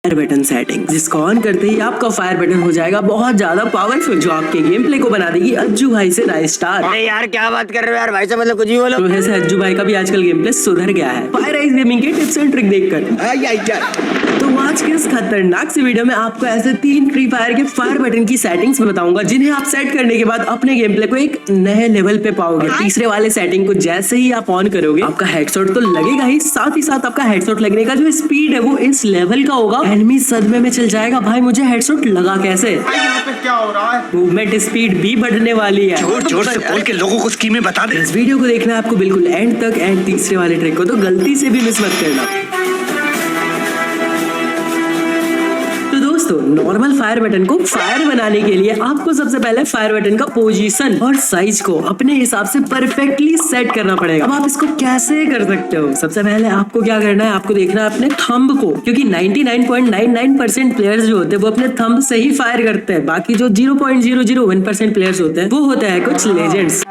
Fire button setting, जिसको on करते ही आपका फायर बटन हो जाएगा बहुत ज्यादा पावरफुल, जो आपके गेम प्ले को बना देगी अज्जू भाई से 9 स्टार। अरे यार क्या बात कर रहे हो यार भाई साहब, मतलब कुछ भी बोलो। तो ऐसे अज्जू भाई का भी आजकल गेम प्ले सुधर गया है फायर आइज गेमिंग के टिप्स एंड ट्रिक देखकर। तो आज के इस खतरनाक सी वीडियो में आपको ऐसे 3 फ्री फायर के फायर बटन की सेटिंग्स बताऊंगा, जिन्हें आप सेट करने के बाद अपने गेम प्ले को एक नए लेवल पे पाओगे। तीसरे वाले सेटिंग को जैसे ही आप ऑन करोगे आपका हेडशॉट तो लगेगा ही, साथ ही साथ आपका हेडशॉट लगने का जो स्पीड है वो इस लेवल का होगा, एनिमी सदमे में चल जाएगा भाई मुझे हेडशॉट लगा कैसे। यहाँ पे क्या हो रहा है? मूवमेंट स्पीड भी बढ़ने वाली है। जोर जोर से बोल के लोगों को स्कीमें बता दे। इस वीडियो को देखना है आपको बिल्कुल एंड तक, एंड तीसरे वाले ट्रिक को तो गलती से भी मिस मत करना। तो दोस्तों नॉर्मल फायर बटन को फायर बनाने के लिए आपको सबसे पहले फायर बटन का पोजीशन और साइज को अपने हिसाब से परफेक्टली सेट करना पड़ेगा। अब आप इसको कैसे कर सकते हो? सबसे पहले आपको क्या करना है, आपको देखना है अपने थंब को, क्योंकि 99.99% प्लेयर्स जो होते हैं वो अपने थंब से ही फायर करते हैं। बाकी जो 0.001% प्लेयर्स होते हैं वो होते हैं कुछ लेजेंड्स।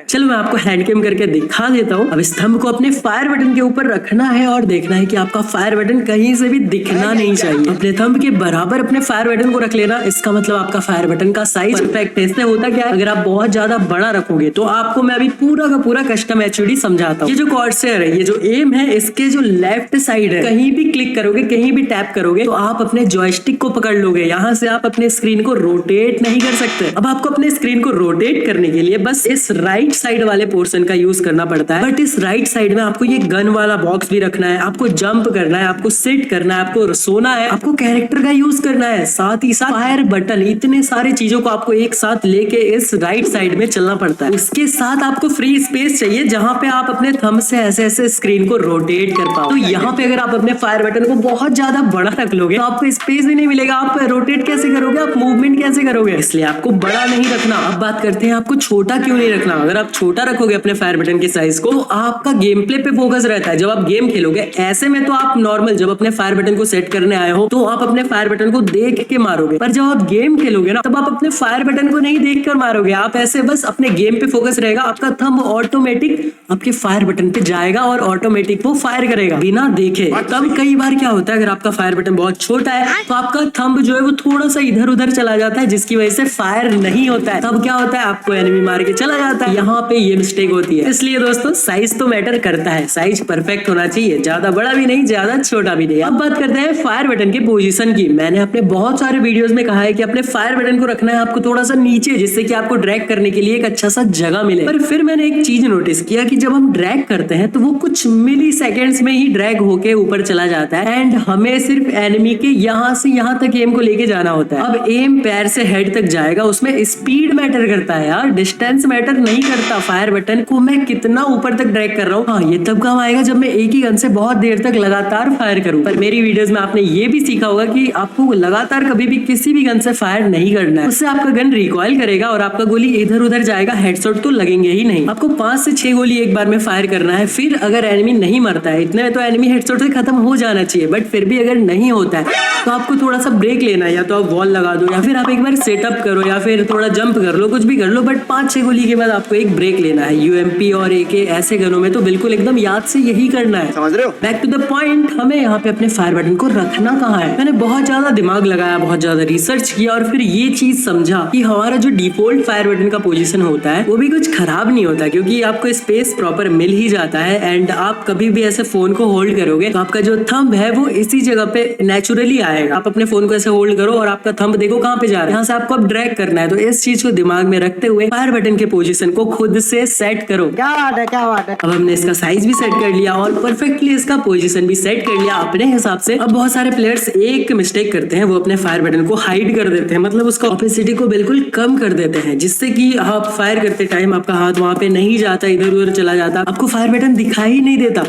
चलो मैं आपको हैंड कैम करके दिखा देता हूँ। अब इस थंब को अपने फायर बटन के ऊपर रखना है और देखना है कि आपका फायर बटन कहीं से भी दिखना नहीं चाहिए। अपने थंब के बराबर अपने फायर बटन को रख लेना, इसका मतलब आपका फायर बटन का साइज परफेक्ट है। इससे होता क्या है, अगर आप बहुत ज्यादा बड़ा रखोगे तो आपको मैं अभी पूरा का पूरा कस्टम एचयूडी समझाता हूँ। ये जो कॉर्सेयर है, ये जो एम है, इसके जो लेफ्ट साइड है, कहीं भी क्लिक करोगे, कहीं भी टैप करोगे तो आप अपने जॉयस्टिक को पकड़ लोगे। यहाँ से आप अपने स्क्रीन को रोटेट नहीं कर सकते। अब आपको अपने स्क्रीन को रोटेट करने के लिए बस इस राइट साइड वाले पोर्शन का यूज करना पड़ता है। बट इस राइट साइड में आपको ये गन वाला बॉक्स भी रखना है, आपको जंप करना है, आपको सिट करना है, आपको सोना है, आपको कैरेक्टर का यूज करना है, साथ ही साथ फायर बटन, इतने सारे चीजों को आपको एक साथ लेके इस राइट साइड में चलना पड़ता है। उसके साथ आपको फ्री स्पेस चाहिए जहां पे आप अपने थंब से ऐसे ऐसे स्क्रीन को रोटेट कर पाओ। तो यहाँ पे अगर आप अपने फायर बटन को बहुत ज्यादा बड़ा रख लोगे तो आपको स्पेस भी नहीं मिलेगा। आप रोटेट कैसे करोगे, आप मूवमेंट कैसे करोगे? इसलिए आपको बड़ा नहीं रखना। अब बात करते हैं आपको छोटा क्यों नहीं रखना। अगर आप छोटा रखोगे अपने फायर बटन के साइज को तो आपका गेम प्ले पे फोकस रहता है। जब आप गेम खेलोगे ऐसे में तो आप नॉर्मल जब अपने फायर बटन को सेट करने आए हो तो आप अपने फायर बटन को देख के मारोगे, पर जब आप गेम खेलोगे ना तब आप अपने फायर बटन को नहीं देख कर मारोगे। आप ऐसे बस अपने गेम पे फोकस रहेगा, आपका थंब ऑटोमेटिक आपके फायर बटन पे जाएगा और ऑटोमेटिक वो फायर करेगा बिना देखे। तब कई बार क्या होता है, अगर आपका फायर बटन बहुत छोटा है तो आपका थंब जो है वो थोड़ा सा इधर उधर चला जाता है, जिसकी वजह से फायर नहीं होता है। तब क्या होता है, आपको एनिमी मार के चला जाता है। यहाँ पे ये मिस्टेक होती है। इसलिए दोस्तों साइज तो मैटर करता है, साइज परफेक्ट होना चाहिए, ज्यादा बड़ा भी नहीं, ज्यादा छोटा भी नहीं। अब बात करते हैं फायर बटन के पोजीशन की। मैंने अपने बहुत सारे वीडियोस में कहा है कि अपने फायर बटन को रखना है आपको थोड़ा सा नीचे, जिससे कि आपको ड्रैग करने के लिए एक अच्छा सा जगह मिले। पर फिर मैंने एक चीज नोटिस किया कि जब हम ड्रैग करते हैं तो वो कुछ मिली सेकेंड्स में ही ड्रैग होके ऊपर चला जाता है, एंड हमें सिर्फ एनिमी के यहाँ से यहाँ तक एम को लेके जाना होता है। अब एम पैर से हेड तक जाएगा, उसमें स्पीड मैटर करता है यार, डिस्टेंस मैटर नहीं करता। फायर बटन को मैं कितना ऊपर तक ड्रैग कर रहा हूँ, हाँ ये तब काम आएगा जब मैं एक ही गन से बहुत देर तक लगातार फायर करूँ। पर मेरी वीडियोस में आपने ये भी सीखा होगा कि आपको लगातार कभी भी किसी भी गन से फायर नहीं करना है, उससे आपका गन रिकॉइल करेगा और आपका गोली इधर उधर जाएगा, हेडशॉट तो लगेंगे ही नहीं। आपको 5 से 6 गोली एक बार में फायर करना है। फिर अगर एनिमी नहीं मरता है, इतने में तो एनिमी हेडशॉट से खत्म हो जाना चाहिए, बट फिर भी अगर नहीं होता है तो आपको थोड़ा सा ब्रेक लेना है, या तो आप वॉल लगा दो, या फिर आप एक बार सेटअप करो, या फिर थोड़ा जंप कर लो, कुछ भी कर लो, बट 5-6 गोली के बाद आपको एक ब्रेक लेना है। यूएमपी और एके ऐसे गनों में तो बिल्कुल एकदम याद से यही करना है। समझ रहे हो? बैक टू द पॉइंट, हमें यहाँ पे अपने फायर बटन को रखना कहाँ है। मैंने बहुत ज्यादा दिमाग लगाया, बहुत ज्यादा रिसर्च किया और फिर ये चीज समझा कि हमारा जो डिफॉल्ट फायर बटन का पोजीशन होता है वो भी कुछ खराब नहीं होता, क्योंकि आपको स्पेस प्रॉपर मिल ही जाता है। एंड आप कभी भी ऐसे फोन को होल्ड करोगे तो आपका जो थंब है वो इसी जगह पे नेचुरली आएगा। आप अपने फोन को ऐसे होल्ड करो और आपका थंब देखो कहाँ पे जा रहा है, यहाँ से आपको अब ड्रैग करना है। तो इस चीज को दिमाग में रखते हुए फायर बटन के पोजीशन को खुद से सेट करो। क्या बात है, क्या बात है। अब हमने इसका साइज भी सेट कर लिया और परफेक्टली इसका पोजीशन भी सेट कर लिया अपने हिसाब से। अब बहुत सारे प्लेयर्स एक मिस्टेक करते हैं, वो अपने फायर बटन को हाइड कर देते हैं, मतलब उसका ऑपेसिटी को बिल्कुल कम कर देते हैं, जिससे कि आप फायर करते टाइम आपका हाथ वहां पे नहीं जाता, इधर उधर चला जाता, आपको फायर बटन दिखाई नहीं देता।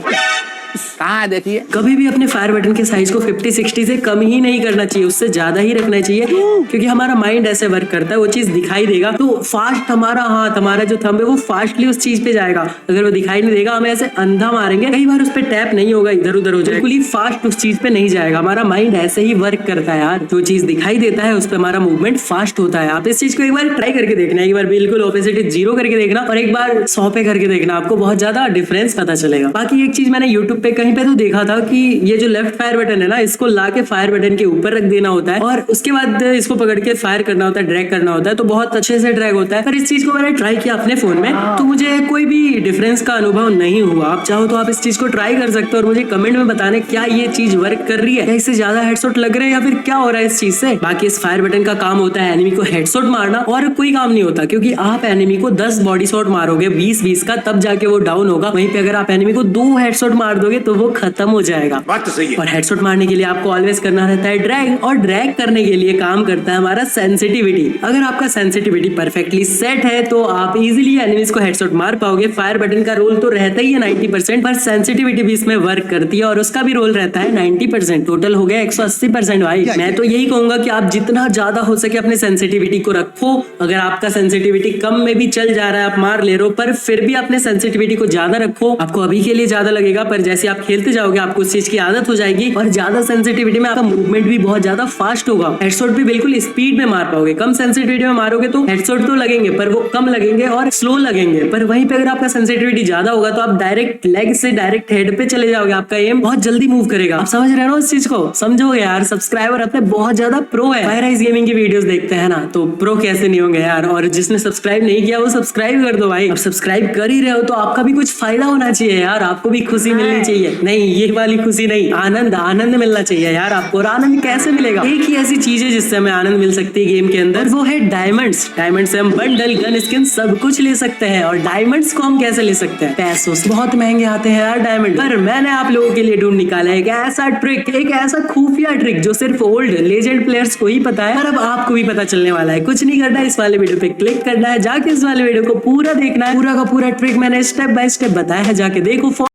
कहाँ देखिए, कभी भी अपने फायर बटन के साइज को 50-60 से कम ही नहीं करना चाहिए, उससे ज्यादा ही रखना चाहिए, क्योंकि हमारा माइंड ऐसे वर्क करता है, वो चीज दिखाई देगा तो फास्ट हमारा हाथ, हमारा जो थंब है वो फास्टली उस चीज पे जाएगा। अगर वो दिखाई नहीं देगा, हमें ऐसे अंधा मारेंगे, कई बार उस पर टैप नहीं होगा, इधर उधर हो जाएगा, बिल्कुल ही फास्ट उस चीज पे नहीं जाएगा। हमारा माइंड ऐसे ही वर्क करता है यार, जो चीज दिखाई देता है उस पर हमारा मूवमेंट फास्ट होता है। आप इस चीज को एक बार ट्राई करके देखना, एक बार बिल्कुल ऑपोजिट 0 करके देखना और एक बार 100 पे करके देखना, आपको बहुत ज्यादा डिफरेंस पता चलेगा। बाकी एक चीज मैंने यूट्यूब पे कहीं पे तो देखा था कि ये जो लेफ्ट फायर बटन है ना, इसको ला के फायर बटन के ऊपर रख देना होता है और उसके बाद इसको पकड़ के फायर करना होता है, ड्रैग करना होता है, तो बहुत अच्छे से ड्रैग होता है। पर इस चीज को मैंने ट्राई किया अपने फोन में तो मुझे कोई भी डिफरेंस का अनुभव नहीं हुआ। आप चाहो तो आप इस चीज को ट्राई कर सकते हो और मुझे कमेंट में बताने क्या ये चीज वर्क कर रही है, क्या इससे ज्यादा हेडशॉट लग रहे हैं या फिर क्या हो रहा है इस चीज से। बाकी इस फायर बटन का काम होता है एनिमी को हेडशॉट मारना और कोई काम नहीं होता, क्योंकि आप एनिमी को 10 बॉडी शॉट मारोगे 20-20 का, तब जाके वो डाउन होगा। वहीं पे अगर आप एनिमी को 2 हेडशॉट मार दोगे तो वो खत्म हो जाएगा। बात तो सही है। और हेडशॉट मारने के लिए आपको ऑलवेज करना रहता है ड्रैग, और ड्रैग करने के लिए काम करता है हमारा सेंसिटिविटी। अगर आपका सेंसिटिविटी परफेक्टली सेट है तो आप इजीली एनिमीज को हेडशॉट मार पाओगे। फायर बटन का रोल तो रहता ही है 90%, पर सेंसिटिविटी भी इसमें वर्क करती है और उसका भी रोल रहता है 90%। टोटल हो गया 180% भाई। मैं तो यही कहूंगा कि आप जितना ज्यादा हो सके अपने सेंसिटिविटी को रखो। अगर आपका सेंसिटिविटी कम में भी चल जा रहा है, आप मार ले रहे हो, पर फिर भी अपने सेंसिटिविटी को ज्यादा रखो। आपको अभी के लिए ज्यादा लगेगा, पर जैसे आप खेलते जाओगे आपको उस चीज की आदत हो जाएगी और ज्यादा सेंसिटिविटी में आपका मूवमेंट भी बहुत ज्यादा फास्ट होगा। हेडशॉट भी बिल्कुल स्पीड में मार पाओगे। कम सेंसिटिविटी में मारोगे तो हेडशॉट तो लगेंगे पर वो कम लगेंगे और स्लो लगेंगे। पर वहीं पे अगर आपका सेंसिटिविटी ज्यादा होगा तो आप डायरेक्ट लेग से डायरेक्ट हेड पे चले जाओगे। आपका एम बहुत जल्दी मूव करेगा। आप समझ रहे हो इस चीज को? समझोगे यार। सब्सक्राइबर अपने बहुत ज्यादा प्रो है। फायराइज गेमिंग की वीडियोस देखते हैं ना, तो प्रो कैसे नहीं होंगे यार। और जिसने सब्सक्राइब नहीं किया वो सब्सक्राइब कर दो भाई। अब सब्सक्राइब कर ही रहे हो तो आपका भी कुछ फायदा होना चाहिए यार। आपको भी खुशी मिलनी चाहिए। नहीं, ये वाली खुशी नहीं, आनंद आनंद मिलना चाहिए यार आपको। और आनंद कैसे मिलेगा? एक ही ऐसी चीज है जिससे हमें आनंद मिल सकती है गेम के अंदर, वो है डायमंड्स। डायमंड से हम बंडल, गन स्किन सब कुछ ले सकते हैं। और डायमंड्स को हम कैसे ले सकते हैं? पैसों से। बहुत महंगे आते हैं यार डायमंड। पर मैंने आप लोगों के लिए ढूंढ निकाला है एक ऐसा ट्रिक, एक ऐसा खुफिया ट्रिक जो सिर्फ ओल्ड लेजेंड प्लेयर्स को ही पता है, और अब आपको भी पता चलने वाला है। कुछ नहीं करना है, इस वाले वीडियो पे क्लिक करना है, जाके इस वाले वीडियो को पूरा देखना है। पूरा का पूरा ट्रिक मैंने स्टेप बाय स्टेप बताया है, जाके देखो।